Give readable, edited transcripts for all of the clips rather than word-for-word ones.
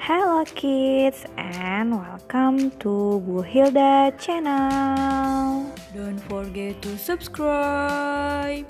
Hello kids and welcome to Bu Hilda channel. Don't forget to subscribe.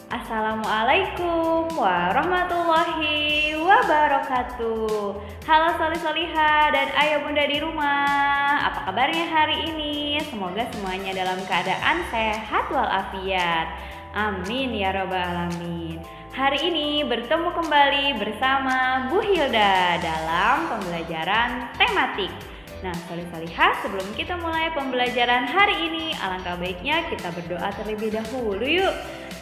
Assalamualaikum warahmatullahi wabarakatuh. Halo Solih-Solihah dan ayah bunda di rumah. Apa kabarnya hari ini? Semoga semuanya dalam keadaan sehat walafiat. Amin ya rabbal alamin. Hari ini bertemu kembali bersama Bu Hilda dalam pembelajaran tematik. Nah, Solih-Solihah, sebelum kita mulai pembelajaran hari ini, alangkah baiknya kita berdoa terlebih dahulu yuk.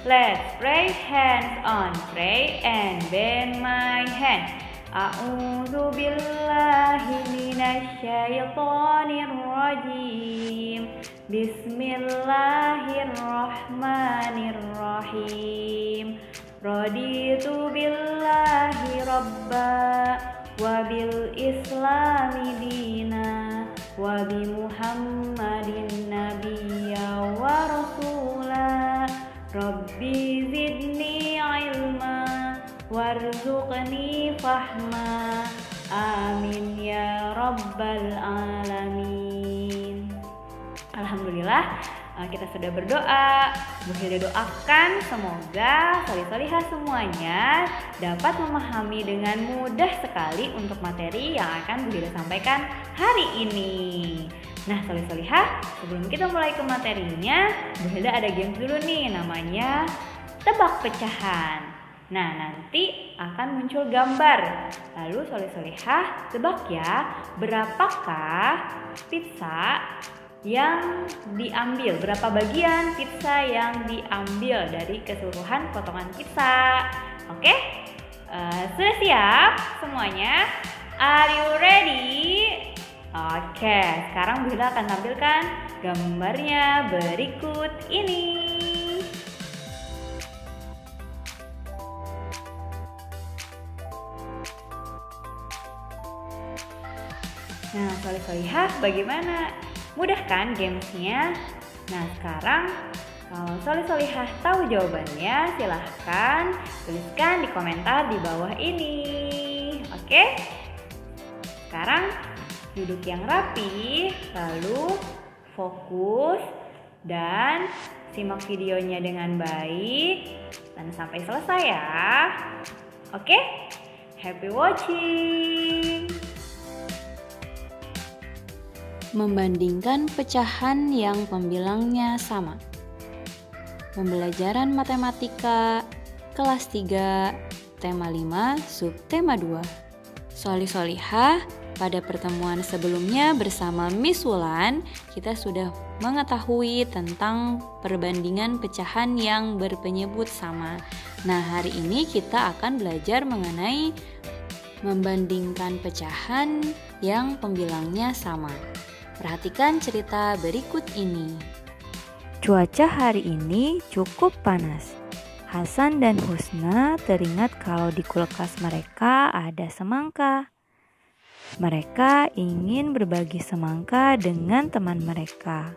Let's pray, hands on, pray and bend my hand. A'udzu billahi minasyaitonir rajim. Bismillahirrahmanirrahim. Raditu billahi rabba wa bil islami dina wa bi muhammadin nabiyya wa rasula. Rabbi zidni ilma warzuqni fahma. Amin ya rabbal alamin. Alhamdulillah, kita sudah berdoa. Bu Hilda doakan semoga Solih-Solihah semuanya dapat memahami dengan mudah sekali untuk materi yang akan Bu Hilda sampaikan hari ini. Nah, Solih-Solihah, sebelum kita mulai ke materinya, Bu Hilda ada games dulu nih, namanya tebak pecahan. Nah, nanti akan muncul gambar. Lalu Solih-Solihah tebak ya, berapakah pizza yang diambil, berapa bagian pizza yang diambil dari keseluruhan potongan pizza. Oke? Sudah siap semuanya? Are you ready? Oke, sekarang Bu Hilda akan tampilkan gambarnya berikut ini. Nah, Solih-Solihah, bagaimana? Mudah kan gamesnya? Nah, sekarang kalau Solih-Solihah tahu jawabannya, silahkan tuliskan di komentar di bawah ini. Oke? Sekarang duduk yang rapi, lalu fokus dan simak videonya dengan baik dan sampai selesai ya. Oke? Happy watching! Membandingkan pecahan yang pembilangnya sama. Pembelajaran matematika kelas 3 tema 5 subtema 2. Solih-Solihah, pada pertemuan sebelumnya bersama Miss Wulan, kita sudah mengetahui tentang perbandingan pecahan yang berpenyebut sama. Nah, hari ini kita akan belajar mengenai membandingkan pecahan yang pembilangnya sama. Perhatikan cerita berikut ini. Cuaca hari ini cukup panas. Hasan dan Husna teringat kalau di kulkas mereka ada semangka. Mereka ingin berbagi semangka dengan teman mereka.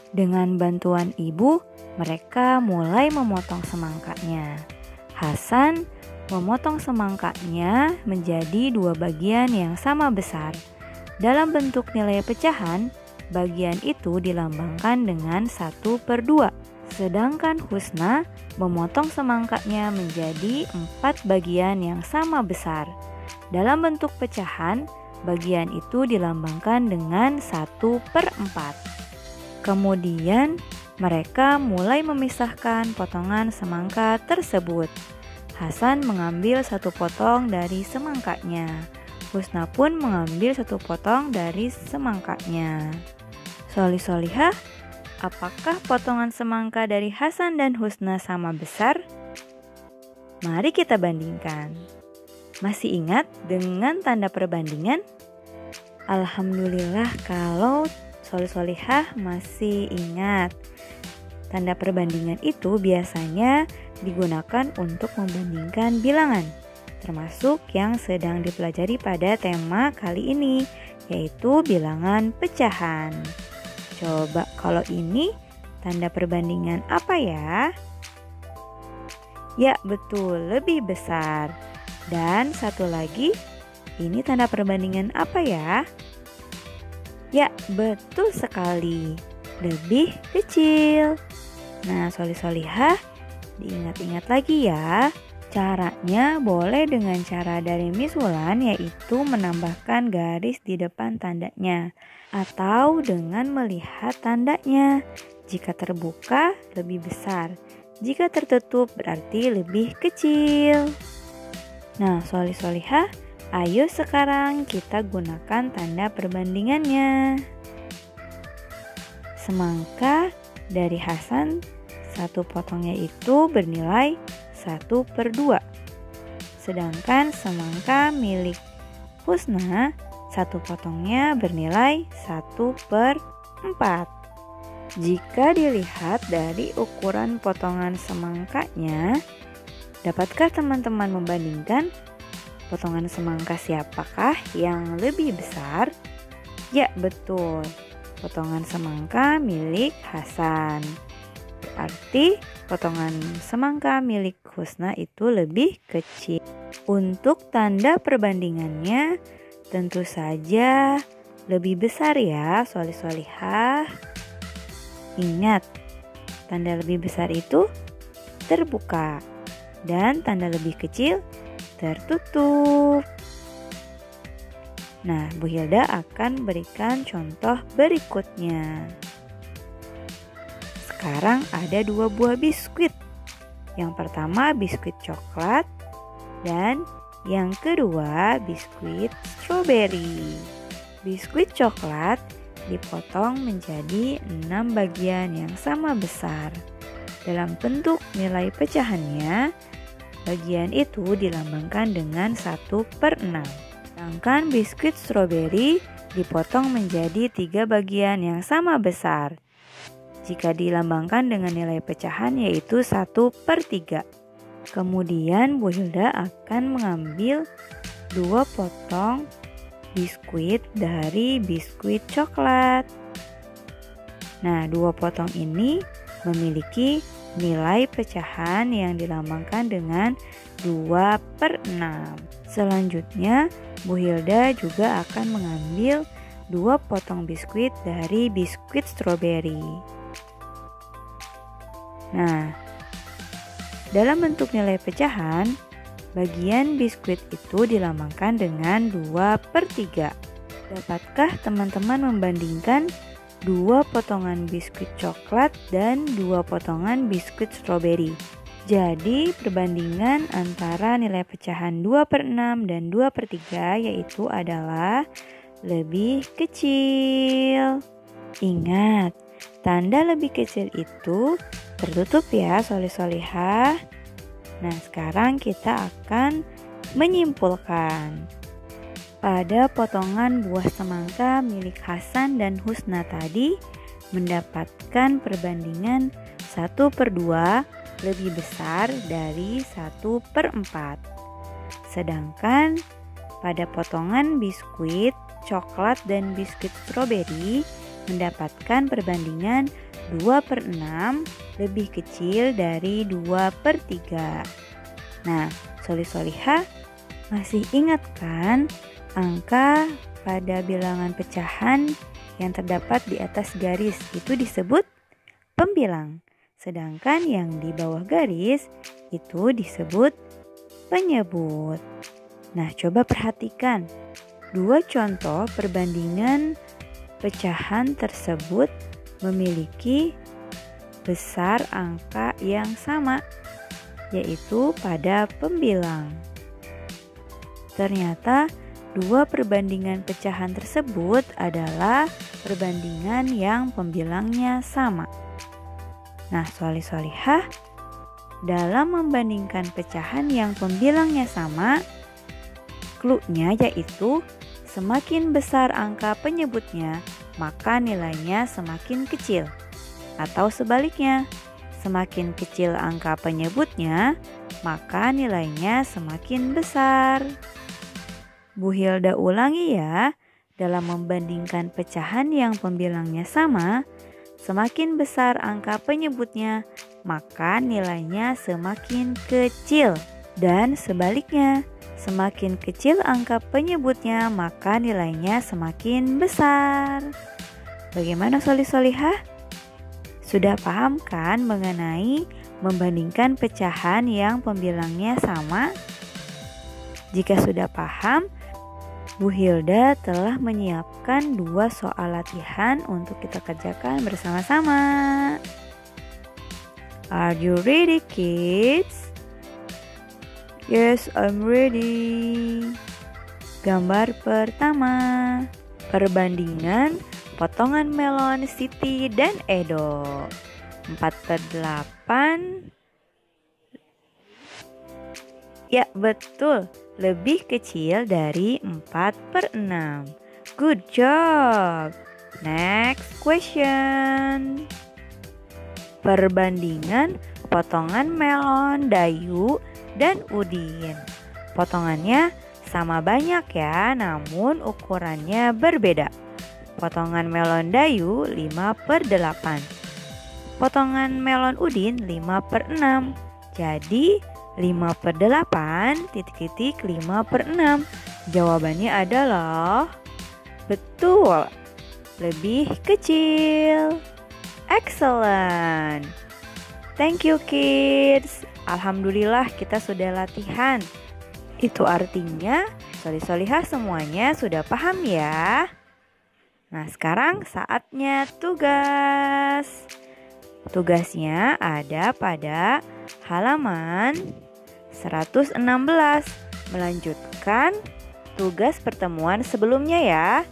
Dengan bantuan ibu, mereka mulai memotong semangkanya. Hasan memotong semangkanya menjadi 2 bagian yang sama besar. Dalam bentuk nilai pecahan, bagian itu dilambangkan dengan 1/2. Sedangkan Husna memotong semangkanya menjadi 4 bagian yang sama besar. Dalam bentuk pecahan, bagian itu dilambangkan dengan 1/4. Kemudian, mereka mulai memisahkan potongan semangka tersebut. Hasan mengambil 1 potong dari semangkanya. Husna pun mengambil 1 potong dari semangkanya. Solih-Solihah, apakah potongan semangka dari Hasan dan Husna sama besar? Mari kita bandingkan. Masih ingat dengan tanda perbandingan? Alhamdulillah kalau Solih-Solihah masih ingat. Tanda perbandingan itu biasanya digunakan untuk membandingkan bilangan, termasuk yang sedang dipelajari pada tema kali ini, yaitu bilangan pecahan. Coba kalau ini tanda perbandingan apa ya? Ya betul, lebih besar. Dan satu lagi, ini tanda perbandingan apa ya? Ya, betul sekali. Lebih kecil. Nah, solih-solihah, diingat-ingat lagi ya. Caranya boleh dengan cara dari Miss Wulan, yaitu menambahkan garis di depan tandanya atau dengan melihat tandanya. Jika terbuka lebih besar, jika tertutup berarti lebih kecil. Nah, solih-solihah, ayo sekarang kita gunakan tanda perbandingannya. Semangka dari Hasan, satu potongnya itu bernilai 1/2. Sedangkan semangka milik Husna, satu potongnya bernilai 1/4. Jika dilihat dari ukuran potongan semangkanya, dapatkah teman-teman membandingkan potongan semangka siapakah yang lebih besar? Ya, betul. Potongan semangka milik Hasan. Berarti potongan semangka milik Husna itu lebih kecil. Untuk tanda perbandingannya tentu saja lebih besar ya, solih-solihah. Ingat, tanda lebih besar itu terbuka dan tanda lebih kecil tertutup. Nah, Bu Hilda akan berikan contoh berikutnya. Sekarang ada 2 buah biskuit. Yang pertama biskuit coklat dan yang kedua biskuit stroberi. Biskuit coklat dipotong menjadi 6 bagian yang sama besar. Dalam bentuk nilai pecahannya, bagian itu dilambangkan dengan 1/6. Sedangkan biskuit stroberi dipotong menjadi 3 bagian yang sama besar. Jika dilambangkan dengan nilai pecahan yaitu 1/3. Kemudian Bu Hilda akan mengambil 2 potong biskuit dari biskuit coklat. Nah, 2 potong ini memiliki nilai pecahan yang dilambangkan dengan 2/6. Selanjutnya, Bu Hilda juga akan mengambil 2 potong biskuit dari biskuit stroberi. Nah, dalam bentuk nilai pecahan, bagian biskuit itu dilambangkan dengan 2/3. Dapatkah teman-teman membandingkan 2 potongan biskuit coklat dan 2 potongan biskuit stroberi? Jadi perbandingan antara nilai pecahan 2/6 dan 2/3 yaitu adalah lebih kecil. Ingat, tanda lebih kecil itu tertutup ya, solih-solihah. Nah, sekarang kita akan menyimpulkan. Pada potongan buah semangka milik Hasan dan Husna tadi mendapatkan perbandingan 1/2 lebih besar dari 1/4. Sedangkan pada potongan biskuit coklat dan biskuit stroberi mendapatkan perbandingan 2/6 lebih kecil dari 2/3. Nah, solih-solihah, masih ingat kan angka pada bilangan pecahan yang terdapat di atas garis itu disebut pembilang. Sedangkan yang di bawah garis itu disebut penyebut. Nah, coba perhatikan 2 contoh perbandingan pecahan tersebut memiliki besar angka yang sama, yaitu pada pembilang. Ternyata 2 perbandingan pecahan tersebut adalah perbandingan yang pembilangnya sama. Nah, solih-solihah, dalam membandingkan pecahan yang pembilangnya sama, clue-nya yaitu semakin besar angka penyebutnya, maka nilainya semakin kecil. Atau sebaliknya, semakin kecil angka penyebutnya, maka nilainya semakin besar. Bu Hilda ulangi ya, dalam membandingkan pecahan yang pembilangnya sama, semakin besar angka penyebutnya, maka nilainya semakin kecil. Dan sebaliknya, Semakin kecil angka penyebutnya, maka nilainya semakin besar. Bagaimana solih-solihah? Sudah paham kan mengenai membandingkan pecahan yang pembilangnya sama? Jika sudah paham, Bu Hilda telah menyiapkan 2 soal latihan untuk kita kerjakan bersama-sama. Are you ready, kids? Yes, I'm ready. Gambar pertama, perbandingan potongan melon Siti dan Edo. 4/8. Ya, betul. Lebih kecil dari 4/6. Good job. Next question. Perbandingan potongan melon Dayu dan Udin. Potongannya sama banyak ya, namun ukurannya berbeda. Potongan melon Dayu 5/8. Potongan melon Udin 5/6. Jadi 5/8 5/6. Jawabannya adalah betul, lebih kecil. Excellent. Thank you, kids. Alhamdulillah kita sudah latihan. Itu artinya solih-solihah semuanya sudah paham ya. Nah, sekarang saatnya tugas. Tugasnya ada pada halaman 116. Melanjutkan tugas pertemuan sebelumnya ya.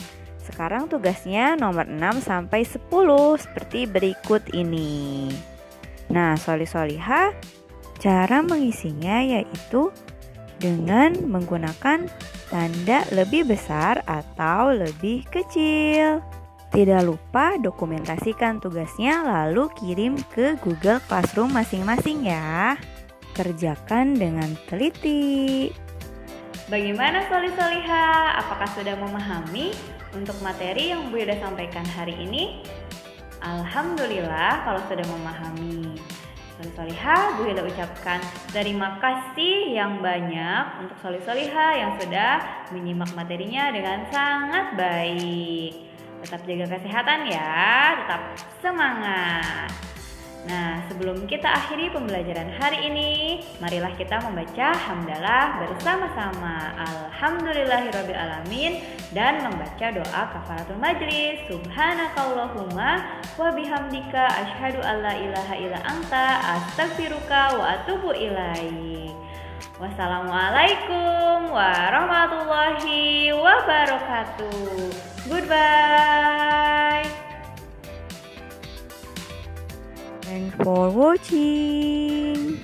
Sekarang tugasnya nomor 6 sampai 10 seperti berikut ini. Nah, solih-solihah, cara mengisinya yaitu dengan menggunakan tanda lebih besar atau lebih kecil. Tidak lupa dokumentasikan tugasnya lalu kirim ke Google Classroom masing-masing ya. Kerjakan dengan teliti. Bagaimana solih-solihah? Apakah sudah memahami untuk materi yang Bu Hilda sampaikan hari ini? Alhamdulillah kalau sudah memahami. Solih-solihah, Bu Hilda ucapkan terima kasih yang banyak untuk solih-solihah yang sudah menyimak materinya dengan sangat baik. Tetap jaga kesehatan ya, tetap semangat. Nah, sebelum kita akhiri pembelajaran hari ini, marilah kita membaca hamdalah bersama-sama. Alhamdulillahirrabbilalamin dan membaca doa kafaratul majlis. Subhanakallahumma wa bihamdika asyhadu alla ilaha illa anta astaghfiruka wa atubu ilaik. Wassalamualaikum warahmatullahi wabarakatuh. Goodbye. Thanks for watching.